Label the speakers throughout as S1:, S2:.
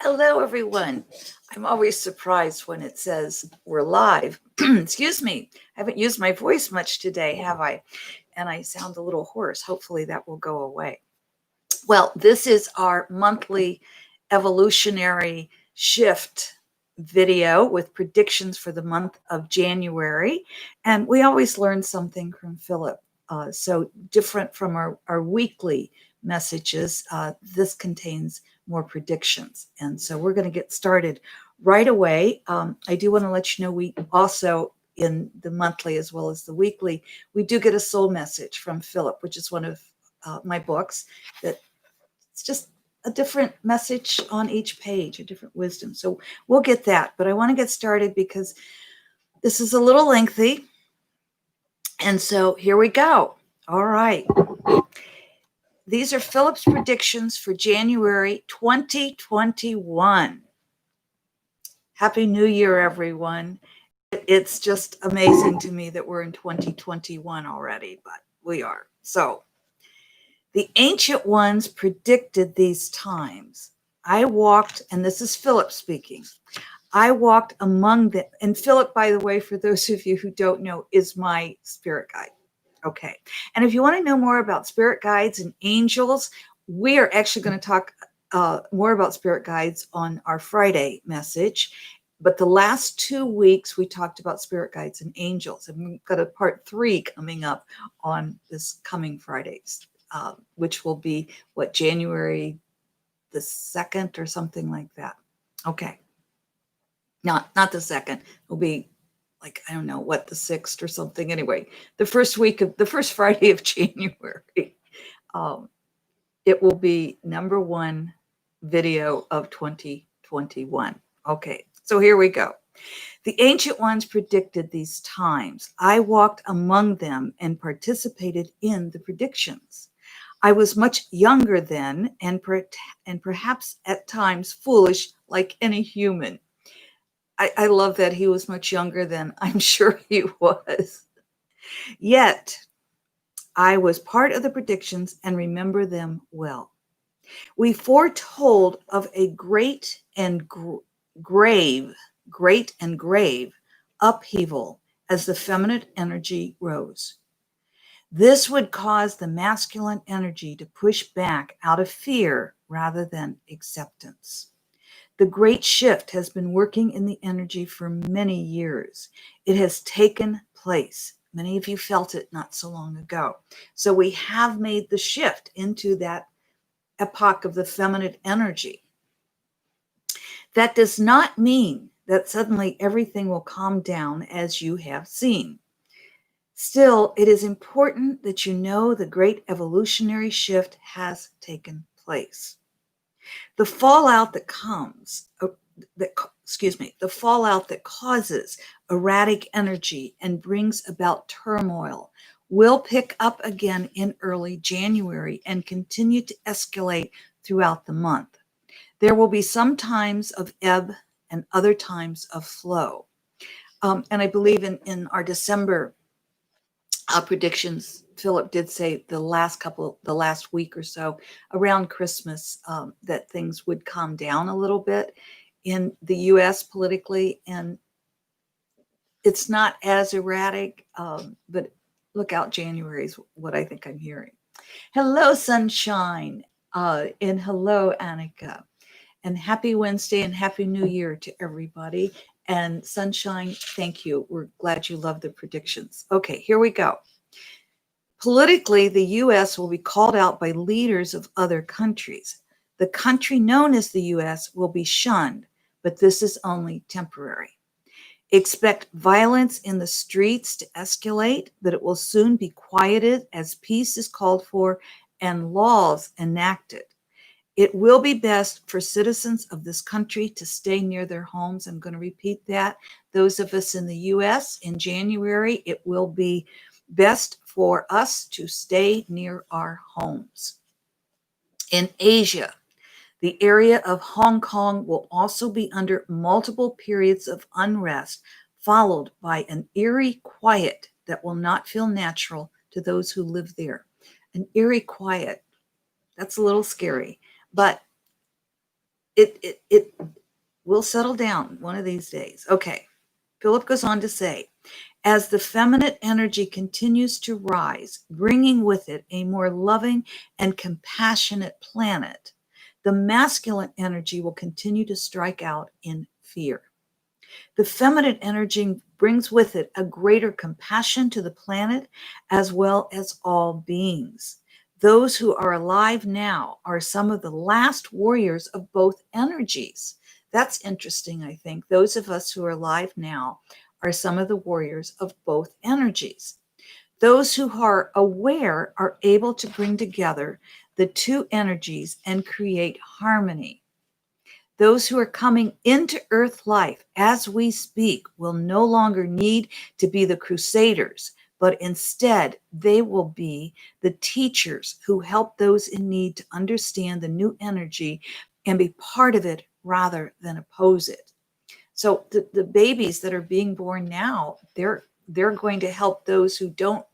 S1: Hello, everyone. I'm always surprised when it says we're live. Excuse me. I haven't used my voice much today, have I? And I sound a little hoarse. Hopefully that will go away. Well, this is our monthly evolutionary shift video with predictions for the month of January. And we always learn something from Phillip. So different from our weekly messages, this contains more predictions. And so we're going to get started right away. I do want to let you know we also, in the monthly as well as the weekly, we do get a soul message from Phillip, which is one of my books that it's just a different message on each page, a different wisdom. So we'll get that. But I want to get started because this is a little lengthy. And so here we go. All right. These are Phillip's predictions for January 2021. Happy New Year, everyone. It's just amazing to me that we're in 2021 already, but we are. So the ancient ones predicted these times. I walked, and this is Phillip speaking, I walked among them. And Phillip, by the way, for those of you who don't know, is my spirit guide. Okay. And if you want to know more about spirit guides and angels, we are actually going to talk more about spirit guides on our Friday message. But the last 2 weeks, we talked about spirit guides and angels. And we've got a part 3 coming up on this coming Fridays, which will be, January the 2nd or something like that. Okay. Not the 2nd. It'll be I don't know what, the 6th or something. Anyway, the first Friday of January, it will be number 1 video of 2021. Okay, so here we go. The ancient ones predicted these times. I walked among them and participated in the predictions. I was much younger then and perhaps at times foolish like any human. I love that he was much younger than I'm sure he was. Yet, I was part of the predictions and remember them well. We foretold of a great and grave upheaval as the feminine energy rose. This would cause the masculine energy to push back out of fear rather than acceptance. The great shift has been working in the energy for many years. It has taken place. Many of you felt it not so long ago. So we have made the shift into that epoch of the feminine energy. That does not mean that suddenly everything will calm down as you have seen. Still, it is important that you know the great evolutionary shift has taken place. The fallout that causes erratic energy and brings about turmoil will pick up again in early January and continue to escalate throughout the month. There will be some times of ebb and other times of flow. And I believe in our December predictions, Phillip did say the last week or so around Christmas that things would calm down a little bit in the U.S. politically, and it's not as erratic, but look out, January is what I think I'm hearing. Hello, Sunshine, and hello, Annika, and happy Wednesday and happy New Year to everybody. And Sunshine, thank you. We're glad you love the predictions. Okay, here we go. Politically, the U.S. will be called out by leaders of other countries. The country known as the U.S. will be shunned, but this is only temporary. Expect violence in the streets to escalate, but it will soon be quieted as peace is called for and laws enacted. It will be best for citizens of this country to stay near their homes. I'm going to repeat that. Those of us in the U.S. in January, it will be best for us to stay near our homes. In Asia, the area of Hong Kong will also be under multiple periods of unrest, followed by an eerie quiet that will not feel natural to those who live there. An eerie quiet. That's a little scary, but It will settle down one of these days. Okay. Philip goes on to say, as the feminine energy continues to rise, bringing with it a more loving and compassionate planet, the masculine energy will continue to strike out in fear. The feminine energy brings with it a greater compassion to the planet as well as all beings. Those who are alive now are some of the last warriors of both energies. That's interesting, I think. Those of us who are alive now are some of the warriors of both energies. Those who are aware are able to bring together the two energies and create harmony. Those who are coming into earth life as we speak will no longer need to be the crusaders, but instead they will be the teachers who help those in need to understand the new energy and be part of it rather than oppose it. So the babies that are being born now, they're going to help those who don't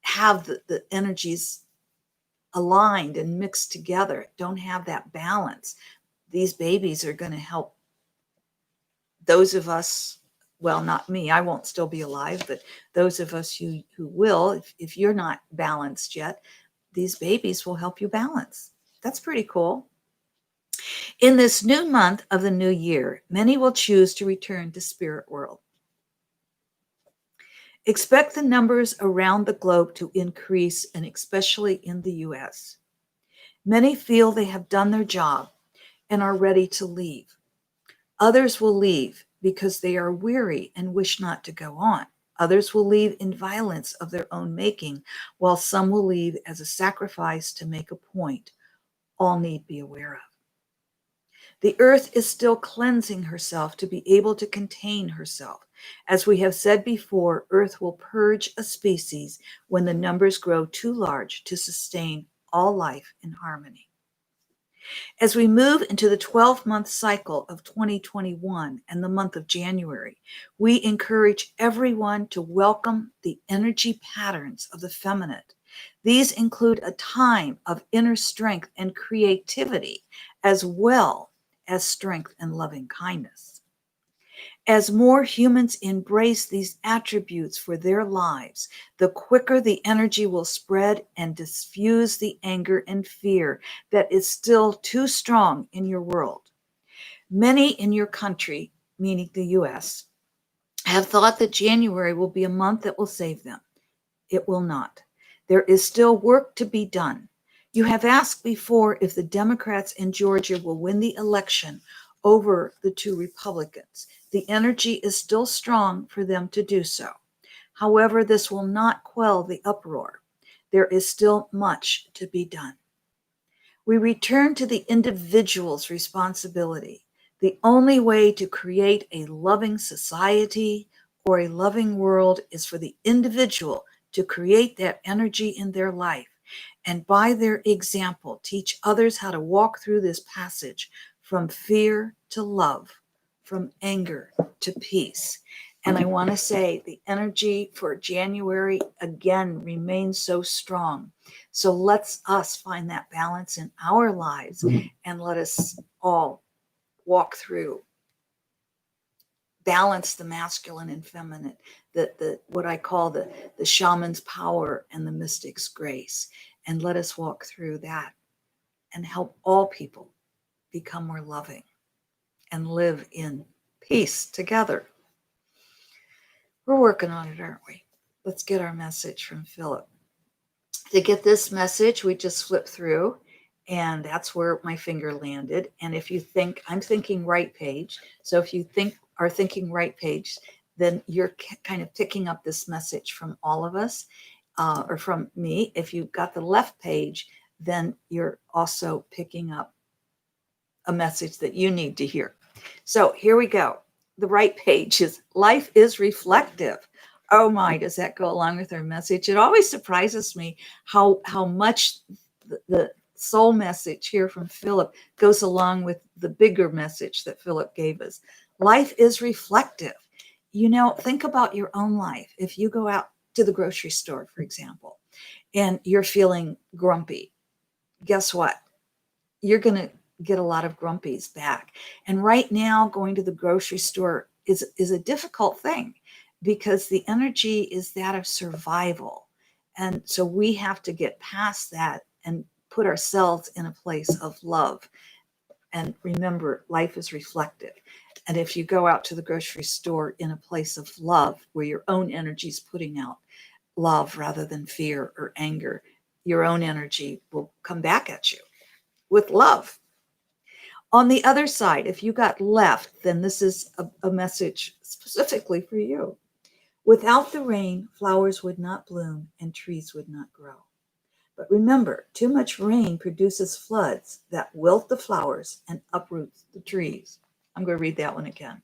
S1: have the energies aligned and mixed together, don't have that balance. These babies are going to help those of us, well, not me, I won't still be alive, but those of us who will, if you're not balanced yet, these babies will help you balance. That's pretty cool. In this new month of the new year, many will choose to return to spirit world. Expect the numbers around the globe to increase, and especially in the US. Many feel they have done their job and are ready to leave. Others will leave because they are weary and wish not to go on. Others will leave in violence of their own making, while some will leave as a sacrifice to make a point. All need be aware of. The earth is still cleansing herself to be able to contain herself. As we have said before, earth will purge a species when the numbers grow too large to sustain all life in harmony. As we move into the 12-month cycle of 2021 and the month of January, we encourage everyone to welcome the energy patterns of the feminine. These include a time of inner strength and creativity, as well as strength and loving kindness. As more humans embrace these attributes for their lives, the quicker the energy will spread and diffuse the anger and fear that is still too strong in your world. Many in your country, meaning the US, have thought that January will be a month that will save them. It will not. There is still work to be done. You have asked before if the Democrats in Georgia will win the election over the two Republicans. The energy is still strong for them to do so. However, this will not quell the uproar. There is still much to be done. We return to the individual's responsibility. The only way to create a loving society or a loving world is for the individual to create that energy in their life, and by their example, teach others how to walk through this passage from fear to love, from anger to peace. And I want to say the energy for January again remains so strong. So let's us find that balance in our lives, and let us all walk through, balance the masculine and feminine, the what I call the shaman's power and the mystic's grace. And let us walk through that and help all people become more loving and live in peace together. We're working on it, aren't we? Let's get our message from Phillip. To get this message, we just flip through, and that's where my finger landed. And if you think, I'm thinking right page. So if you are thinking right page, then you're kind of picking up this message from all of us, or from me. If you've got the left page, then you're also picking up a message that you need to hear. So here we go. The right page is life is reflective. Oh my, does that go along with our message? It always surprises me how much the soul message here from Phillip goes along with the bigger message that Phillip gave us. Life is reflective. You know, think about your own life. If you go out to the grocery store, for example, and you're feeling grumpy, guess what? You're going to get a lot of grumpies back. And right now, going to the grocery store is a difficult thing because the energy is that of survival. And so we have to get past that and put ourselves in a place of love. And remember, life is reflective. And if you go out to the grocery store in a place of love, where your own energy is putting out love rather than fear or anger, your own energy will come back at you with love. On the other side, if you got left, then this is a message specifically for you. Without the rain, flowers would not bloom and trees would not grow. But remember, too much rain produces floods that wilt the flowers and uproot the trees. I'm going to read that one again.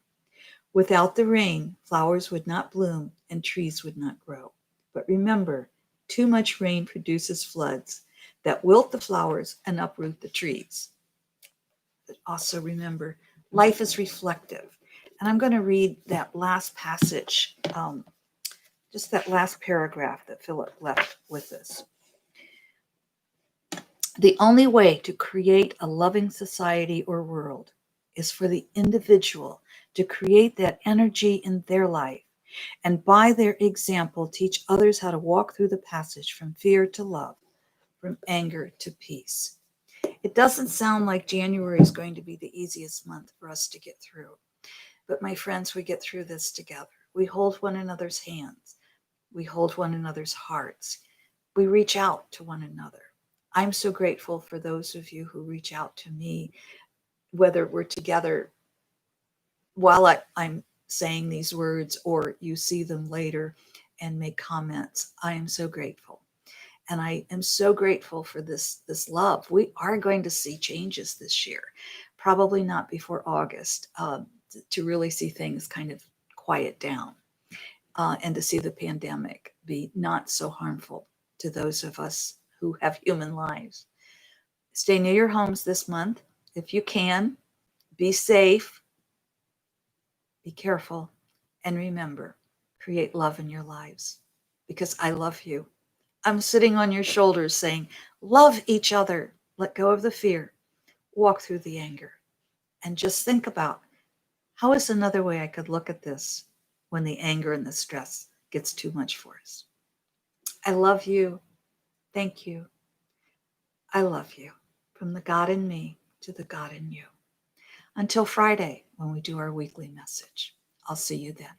S1: Without the rain, flowers would not bloom and trees would not grow. But remember, too much rain produces floods that wilt the flowers and uproot the trees. But also remember, life is reflective. And I'm going to read that last passage, just that last paragraph that Phillip left with us. The only way to create a loving society or world is for the individual to create that energy in their life and by their example teach others how to walk through the passage from fear to love, from anger to peace. It doesn't sound like January is going to be the easiest month for us to get through. But my friends, we get through this together. We hold one another's hands. We hold one another's hearts. We reach out to one another. I'm so grateful for those of you who reach out to me, whether we're together while I'm saying these words or you see them later and make comments. I am so grateful. And I am so grateful for this love. We are going to see changes this year, probably not before August, to really see things kind of quiet down and to see the pandemic be not so harmful to those of us who have human lives. Stay near your homes this month if you can. Be safe, be careful, and remember, create love in your lives because I love you. I'm sitting on your shoulders saying, love each other, let go of the fear, walk through the anger, and just think about how is another way I could look at this when the anger and the stress gets too much for us. I love you. Thank you. I love you. From the God in me to the God in you. Until Friday, when we do our weekly message. I'll see you then.